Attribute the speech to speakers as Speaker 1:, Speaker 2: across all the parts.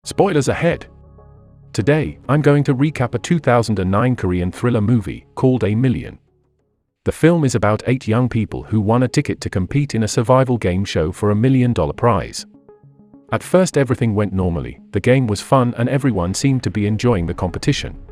Speaker 1: Spoilers ahead! Today, I'm going to recap a 2009 Korean thriller movie called A Million. The film is about 8 young people who won a ticket to compete in a survival game show for $1 million prize. At first everything went normally, the game was fun and everyone seemed to be enjoying the competition.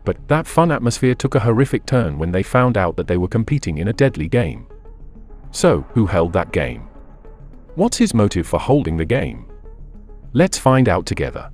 Speaker 1: But that fun atmosphere took a horrific turn when they found out that they were competing in a deadly game. So, who held that game? What's his motive for holding the game? Let's find out together.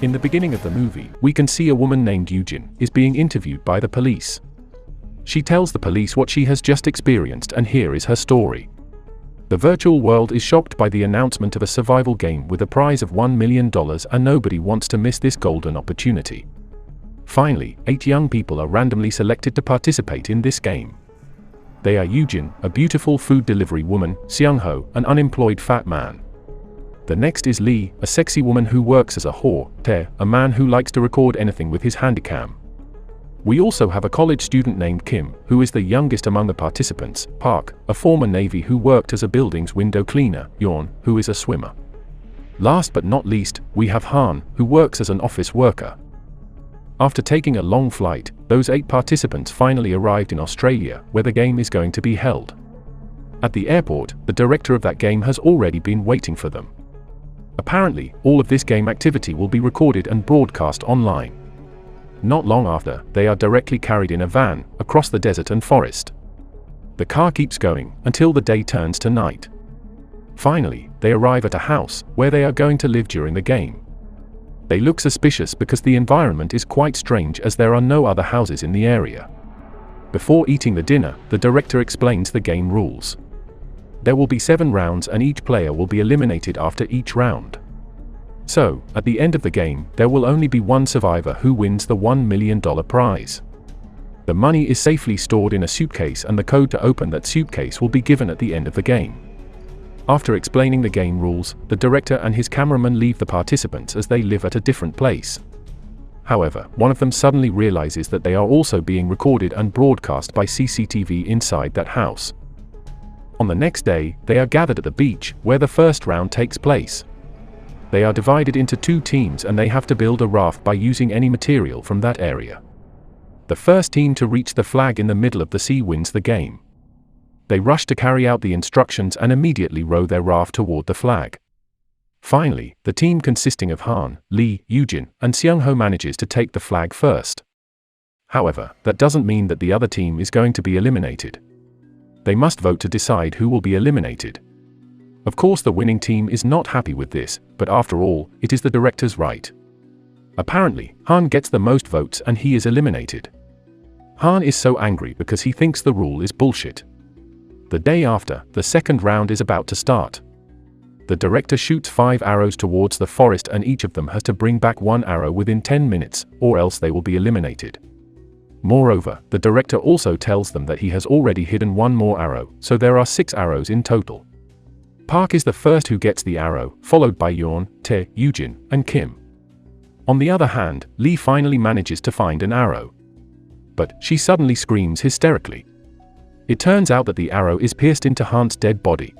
Speaker 1: In the beginning of the movie, we can see a woman named Yoo-jin is being interviewed by the police. She tells the police what she has just experienced, and here is her story. The virtual world is shocked by the announcement of a survival game with a prize of $1 million, and nobody wants to miss this golden opportunity. Finally, 8 young people are randomly selected to participate in this game. They are Yoo-jin, a beautiful food delivery woman, Seung-ho, an unemployed fat man. The next is Lee, a sexy woman who works as a whore, Tae, a man who likes to record anything with his handycam. We also have a college student named Kim, who is the youngest among the participants, Park, a former Navy who worked as a building's window cleaner, Yeon, who is a swimmer. Last but not least, we have Han, who works as an office worker. After taking a long flight, those 8 participants finally arrived in Australia, where the game is going to be held. At the airport, the director of that game has already been waiting for them. Apparently, all of this game activity will be recorded and broadcast online. Not long after, they are directly carried in a van, across the desert and forest. The car keeps going, until the day turns to night. Finally, they arrive at a house, where they are going to live during the game. They look suspicious because the environment is quite strange, as there are no other houses in the area. Before eating the dinner, the director explains the game rules. There will be 7 rounds and each player will be eliminated after each round. So, at the end of the game, there will only be one survivor who wins the $1 million prize. The money is safely stored in a suitcase, and the code to open that suitcase will be given at the end of the game. After explaining the game rules, the director and his cameraman leave the participants as they live at a different place. However, one of them suddenly realizes that they are also being recorded and broadcast by CCTV inside that house. On the next day, they are gathered at the beach, where the first round takes place. They are divided into 2 teams and they have to build a raft by using any material from that area. The first team to reach the flag in the middle of the sea wins the game. They rush to carry out the instructions and immediately row their raft toward the flag. Finally, the team consisting of Han, Lee, Yoo-jin, and Seung-ho manages to take the flag first. However, that doesn't mean that the other team is going to be eliminated. They must vote to decide who will be eliminated. Of course, the winning team is not happy with this, but after all, it is the director's right. Apparently, Han gets the most votes and he is eliminated. Han is so angry because he thinks the rule is bullshit. The day after, the second round is about to start. The director shoots 5 arrows towards the forest and each of them has to bring back 1 arrow within 10 minutes, or else they will be eliminated. Moreover, the director also tells them that he has already hidden 1 more arrow, so there are 6 arrows in total. Park is the first who gets the arrow, followed by Yeon, Tae, Yoo-jin, and Kim. On the other hand, Lee finally manages to find an arrow. But she suddenly screams hysterically. It turns out that the arrow is pierced into Han's dead body.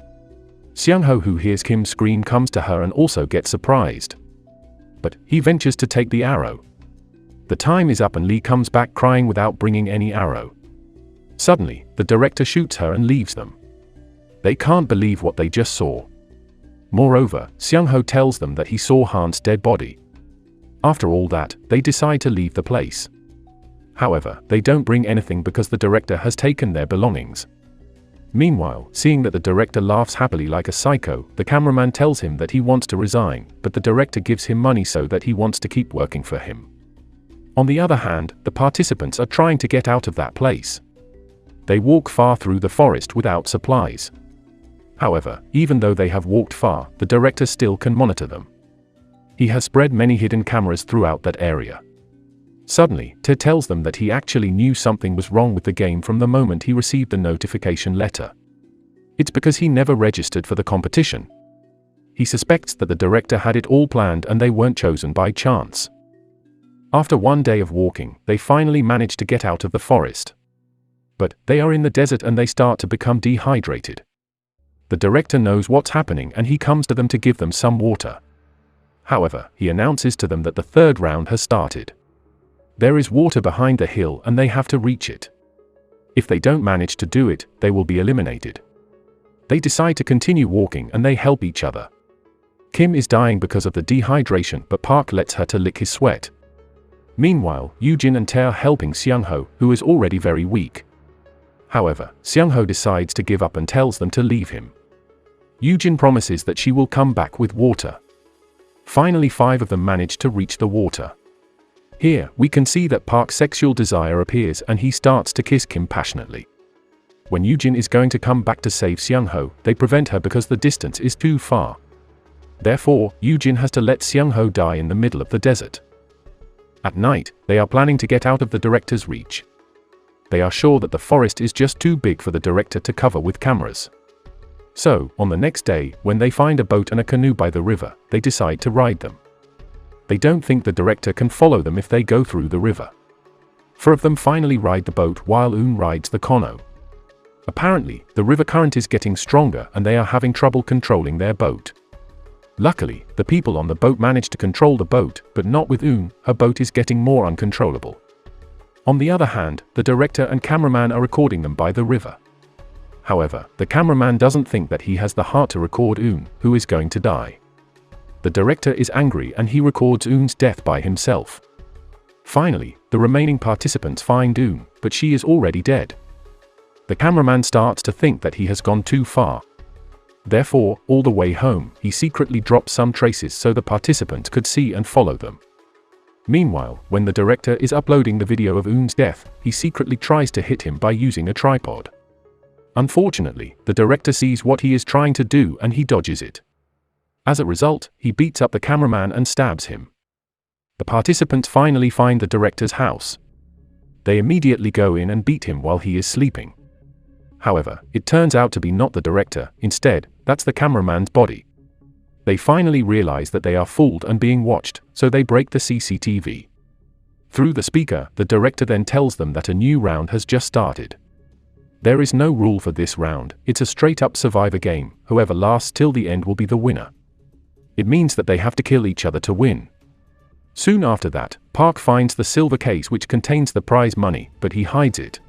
Speaker 1: Seung-ho, who hears Kim's scream, comes to her and also gets surprised. But he ventures to take the arrow. The time is up and Lee comes back crying without bringing any arrow. Suddenly, the director shoots her and leaves them. They can't believe what they just saw. Moreover, Seung-ho tells them that he saw Han's dead body. After all that, they decide to leave the place. However, they don't bring anything because the director has taken their belongings. Meanwhile, seeing that the director laughs happily like a psycho, the cameraman tells him that he wants to resign, but the director gives him money so that he wants to keep working for him. On the other hand, the participants are trying to get out of that place. They walk far through the forest without supplies. However, even though they have walked far, the director still can monitor them. He has spread many hidden cameras throughout that area. Suddenly, Tae tells them that he actually knew something was wrong with the game from the moment he received the notification letter. It's because he never registered for the competition. He suspects that the director had it all planned and they weren't chosen by chance. After 1 day of walking, they finally manage to get out of the forest. But they are in the desert and they start to become dehydrated. The director knows what's happening and he comes to them to give them some water. However, he announces to them that the third round has started. There is water behind the hill and they have to reach it. If they don't manage to do it, they will be eliminated. They decide to continue walking and they help each other. Kim is dying because of the dehydration, but Park lets her to lick his sweat. Meanwhile, Yoo-jin and Tae are helping Seung-ho, who is already very weak. However, Seung-ho decides to give up and tells them to leave him. Yoo-jin promises that she will come back with water. Finally, 5 of them manage to reach the water. Here, we can see that Park's sexual desire appears and he starts to kiss Kim passionately. When Yoo-jin is going to come back to save Seung-ho, they prevent her because the distance is too far. Therefore, Yoo-jin has to let Seung-ho die in the middle of the desert. At night, they are planning to get out of the director's reach. They are sure that the forest is just too big for the director to cover with cameras. So, on the next day, when they find a boat and a canoe by the river, they decide to ride them. They don't think the director can follow them if they go through the river. 4 of them finally ride the boat while Eun rides the canoe. Apparently, the river current is getting stronger and they are having trouble controlling their boat. Luckily, the people on the boat manage to control the boat, but not with Eun. Her boat is getting more uncontrollable. On the other hand, the director and cameraman are recording them by the river. However, the cameraman doesn't think that he has the heart to record Eun, who is going to die. The director is angry and he records Eun's death by himself. Finally, the remaining participants find Eun, but she is already dead. The cameraman starts to think that he has gone too far. Therefore, all the way home, he secretly drops some traces so the participants could see and follow them. Meanwhile, when the director is uploading the video of Eun's death, he secretly tries to hit him by using a tripod. Unfortunately, the director sees what he is trying to do and he dodges it. As a result, he beats up the cameraman and stabs him. The participants finally find the director's house. They immediately go in and beat him while he is sleeping. However, it turns out to be not the director, instead, that's the cameraman's body. They finally realize that they are fooled and being watched, so they break the CCTV. Through the speaker, the director then tells them that a new round has just started. There is no rule for this round, it's a straight-up survivor game, whoever lasts till the end will be the winner. It means that they have to kill each other to win. Soon after that, Park finds the silver case which contains the prize money, but he hides it.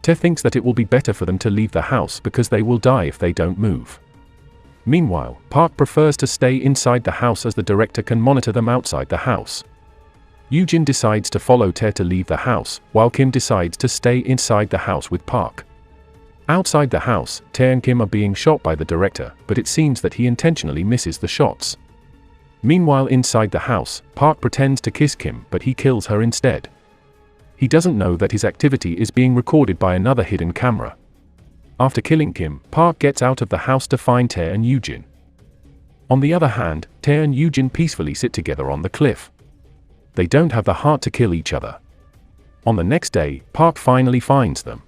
Speaker 1: Tae thinks that it will be better for them to leave the house because they will die if they don't move. Meanwhile, Park prefers to stay inside the house as the director can monitor them outside the house. Yoo-jin decides to follow Tae to leave the house, while Kim decides to stay inside the house with Park. Outside the house, Tae and Kim are being shot by the director, but it seems that he intentionally misses the shots. Meanwhile, inside the house, Park pretends to kiss Kim, but he kills her instead. He doesn't know that his activity is being recorded by another hidden camera. After killing Kim, Park gets out of the house to find Tae and Yoo-jin. On the other hand, Tae and Yoo-jin peacefully sit together on the cliff. They don't have the heart to kill each other. On the next day, Park finally finds them.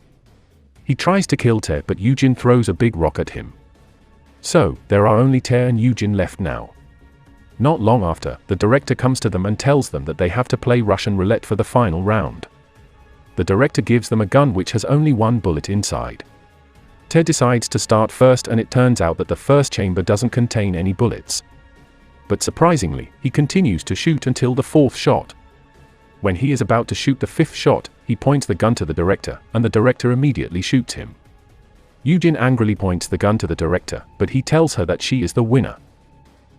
Speaker 1: He tries to kill Tae, but Yoo-jin throws a big rock at him. So, there are only Tae and Yoo-jin left now. Not long after, the director comes to them and tells them that they have to play Russian roulette for the final round. The director gives them a gun which has only 1 bullet inside. Tae decides to start first and it turns out that the first chamber doesn't contain any bullets. But surprisingly, he continues to shoot until the 4th shot. When he is about to shoot the 5th shot, he points the gun to the director, and the director immediately shoots him. Yoo-jin angrily points the gun to the director, but he tells her that she is the winner.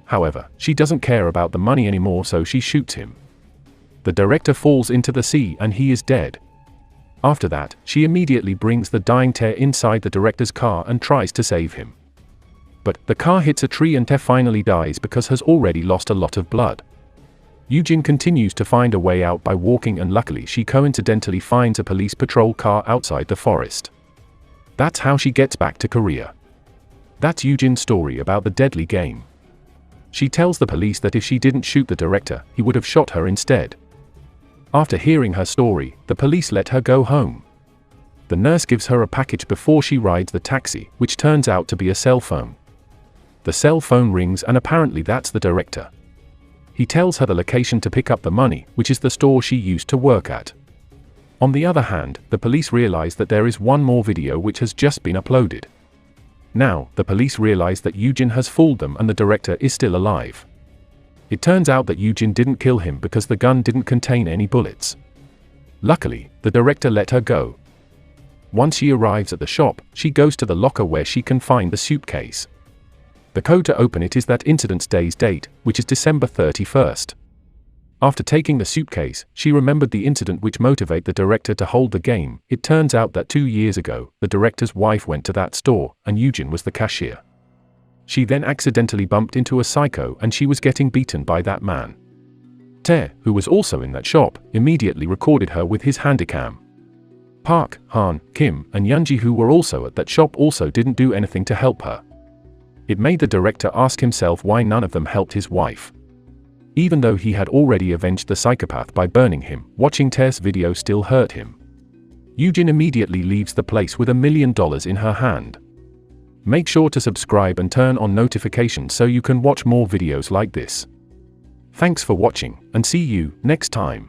Speaker 1: However, she doesn't care about the money anymore, so she shoots him. The director falls into the sea and he is dead. After that, she immediately brings the dying Tae inside the director's car and tries to save him. But the car hits a tree and Tae finally dies because has already lost a lot of blood. Yoo-jin continues to find a way out by walking, and luckily she coincidentally finds a police patrol car outside the forest. That's how she gets back to Korea. That's Yoo-jin's story about the deadly game. She tells the police that if she didn't shoot the director, he would have shot her instead. After hearing her story, the police let her go home. The nurse gives her a package before she rides the taxi, which turns out to be a cell phone. The cell phone rings and apparently that's the director. He tells her the location to pick up the money, which is the store she used to work at. On the other hand, the police realize that there is one more video which has just been uploaded. Now, the police realize that Yoo-jin has fooled them and the director is still alive. It turns out that Yoo-jin didn't kill him because the gun didn't contain any bullets. Luckily, the director let her go. Once she arrives at the shop, she goes to the locker where she can find the suitcase. The code to open it is that incident's day's date, which is December 31st. After taking the suitcase, she remembered the incident which motivated the director to hold the game. It turns out that 2 years ago, the director's wife went to that store, and Yoo-jin was the cashier. She then accidentally bumped into a psycho and she was getting beaten by that man. Tae, who was also in that shop, immediately recorded her with his handycam. Park, Han, Kim, and Yoonji, who were also at that shop, also didn't do anything to help her. It made the director ask himself why none of them helped his wife. Even though he had already avenged the psychopath by burning him, watching Tae's video still hurt him. Yoo-jin immediately leaves the place with $1 million in her hand. Make sure to subscribe and turn on notifications so you can watch more videos like this. Thanks for watching, and see you next time.